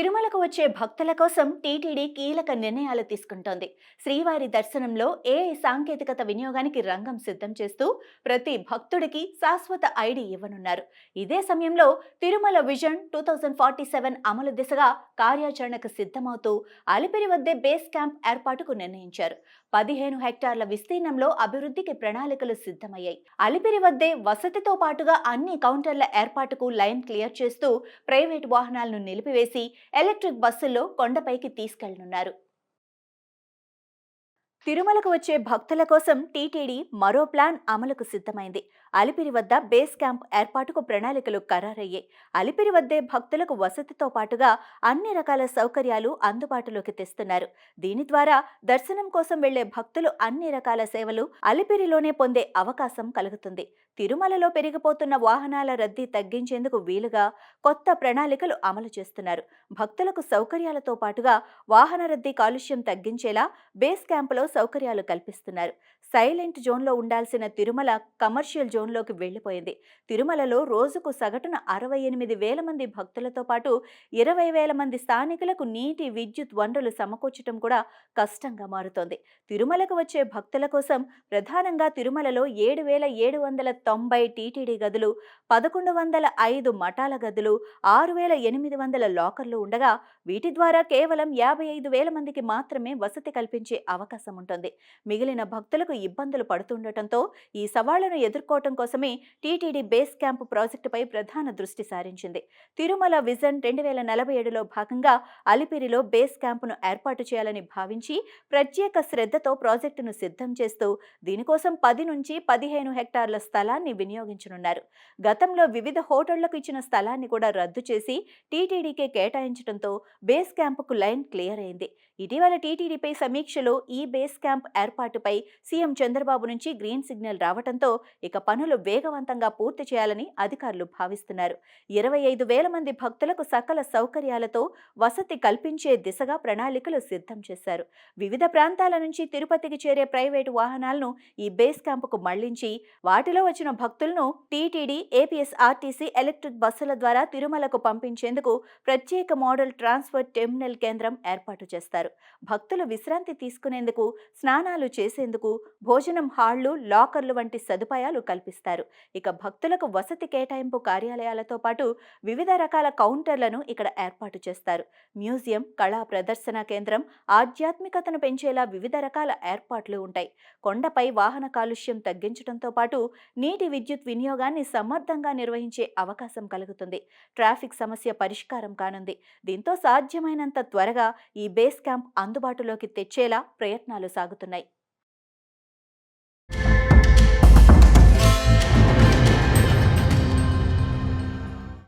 తిరుమలకు వచ్చే భక్తుల కోసం టీటీడీ కీలక నిర్ణయాలు తీసుకుంటోంది. శ్రీవారి దర్శనంలో ఏఐ సాంకేతికత వినియోగానికి రంగం సిద్ధం చేస్తూ ప్రతి భక్తుడికి శాశ్వత ఐడి ఇవ్వనున్నారు. ఇదే సమయంలో తిరుమల విజన్ 2047 అమలు దిశగా కార్యాచరణకు సిద్ధమవుతూ అలిపిరి వద్దే బేస్ క్యాంప్ ఏర్పాటుకు నిర్ణయించారు. 15 హెక్టార్ల విస్తీర్ణంలో అభివృద్ధికి ప్రణాళికలు సిద్ధమయ్యాయి. అలిపిరి వద్దే వసతితో పాటుగా అన్ని కౌంటర్ల ఏర్పాటుకు లైన్ క్లియర్ చేస్తూ ప్రైవేట్ వాహనాలను నిలిపివేసి ఎలక్ట్రిక్ బస్సుల్లో కొండపైకి తీసుకెళ్లనున్నారు. తిరుమలకు వచ్చే భక్తుల కోసం టీటీడీ మరో ప్లాన్ అమలుకు సిద్ధమైంది. అలిపిరి వద్ద బేస్ క్యాంప్ ఏర్పాటుకు ప్రణాళికలు ఖరారయ్యాయి. అలిపిరి వద్దే భక్తులకు వసతితో పాటుగా అన్ని రకాల సౌకర్యాలు అందుబాటులోకి తెస్తున్నారు. దీని ద్వారా దర్శనం కోసం వెళ్లే భక్తులు అన్ని రకాల సేవలు అలిపిరిలోనే పొందే అవకాశం కలుగుతుంది. తిరుమలలో పెరిగిపోతున్న వాహనాల రద్దీ తగ్గించేందుకు వీలుగా కొత్త ప్రణాళికలు అమలు చేస్తున్నారు. భక్తులకు సౌకర్యాలతో పాటుగా వాహన రద్దీ కాలుష్యం తగ్గించేలా బేస్ క్యాంపులో సౌకర్యాలు కల్పిస్తున్నారు. సైలెంట్ జోన్లో ఉండాల్సిన తిరుమల కమర్షియల్ జోన్లోకి వెళ్లిపోయింది. తిరుమలలో రోజుకు సగటున 68,000 మంది భక్తులతో పాటు 20,000 మంది స్థానికులకు నీటి, విద్యుత్ వనరులు సమకూర్చడం కూడా కష్టంగా మారుతోంది. తిరుమలకు వచ్చే భక్తుల కోసం ప్రధానంగా తిరుమలలో 7,790 టీటీడీ గదులు, 1,105 మఠాల గదులు, 6,800 లాకర్లు ఉండగా వీటి ద్వారా కేవలం 55,000 మందికి మాత్రమే వసతి కల్పించే అవకాశం ఉంటుంది. మిగిలిన భక్తులకు ఇబ్బందులు పడుతుండటంతో ఈ సవాళ్లను ఎదుర్కోవటం కోసమే టీటీడీ బేస్ క్యాంపు ప్రాజెక్టుపై ప్రధాన దృష్టి సారించింది. తిరుమల విజన్ 2047లో భాగంగా అలిపిరిలో బేస్ క్యాంపును ఏర్పాటు చేయాలని భావించి ప్రత్యేక శ్రద్ధతో ప్రాజెక్టును సిద్ధం చేస్తూ దీనికోసం 10 నుంచి 15 హెక్టార్ల స్థలాన్ని వినియోగించనున్నారు. గతంలో వివిధ హోటళ్లకు ఇచ్చిన స్థలాన్ని కూడా రద్దు చేసి టీటీడీకే కేటాయించడంతో బేస్ క్యాంపుకు లైన్ క్లియర్ అయింది. ఇటీవల టీటీడీపై సమీక్షలో ఈ బేస్ క్యాంప్ ఏర్పాటుపై సీఎం చంద్రబాబు నుంచి గ్రీన్ సిగ్నల్ రావడంతో ఇక పనులు వేగవంతంగా పూర్తి చేయాలని అధికారులు భావిస్తున్నారు. 25,000 మంది భక్తులకు సకల సౌకర్యాలతో వసతి కల్పించే దిశగా ప్రణాళికలు సిద్ధం చేశారు. వివిధ ప్రాంతాల నుంచి తిరుపతికి చేరే ప్రైవేటు వాహనాలను ఈ బేస్ క్యాంపుకు మళ్లించి వాటిలో వచ్చిన భక్తులను టీటీడీ, ఏపీఎస్ఆర్టీసీ ఎలక్ట్రిక్ బస్సుల ద్వారా తిరుమలకు పంపించేందుకు ప్రత్యేక మోడల్ ట్రాన్స్ఫర్ టెర్మినల్ కేంద్రం ఏర్పాటు చేస్తారు. భక్తులు విశ్రాంతి తీసుకునేందుకు, స్నానాలు చేసేందుకు భోజనం హాళ్లు, లాకర్లు వంటి సదుపాయాలు కల్పిస్తారు. ఇక భక్తులకు వసతి కేటాయింపు కార్యాలయాలతో పాటు వివిధ రకాల కౌంటర్లను ఇక్కడ ఏర్పాటు చేస్తారు. మ్యూజియం, కళా ప్రదర్శన కేంద్రం, ఆధ్యాత్మికతను పెంచేలా వివిధ రకాల ఏర్పాట్లు ఉంటాయి. కొండపై వాహన కాలుష్యం తగ్గించడంతో పాటు నీటి, విద్యుత్ వినియోగాన్ని సమర్థంగా నిర్వహించే అవకాశం కలుగుతుంది. ట్రాఫిక్ సమస్య పరిష్కారం కానుంది. దీంతో సాధ్యమైనంత త్వరగా ఈ బేస్ క్యాంప్ అందుబాటులోకి తెచ్చేలా ప్రయత్నాలు సాగుతున్నాయి.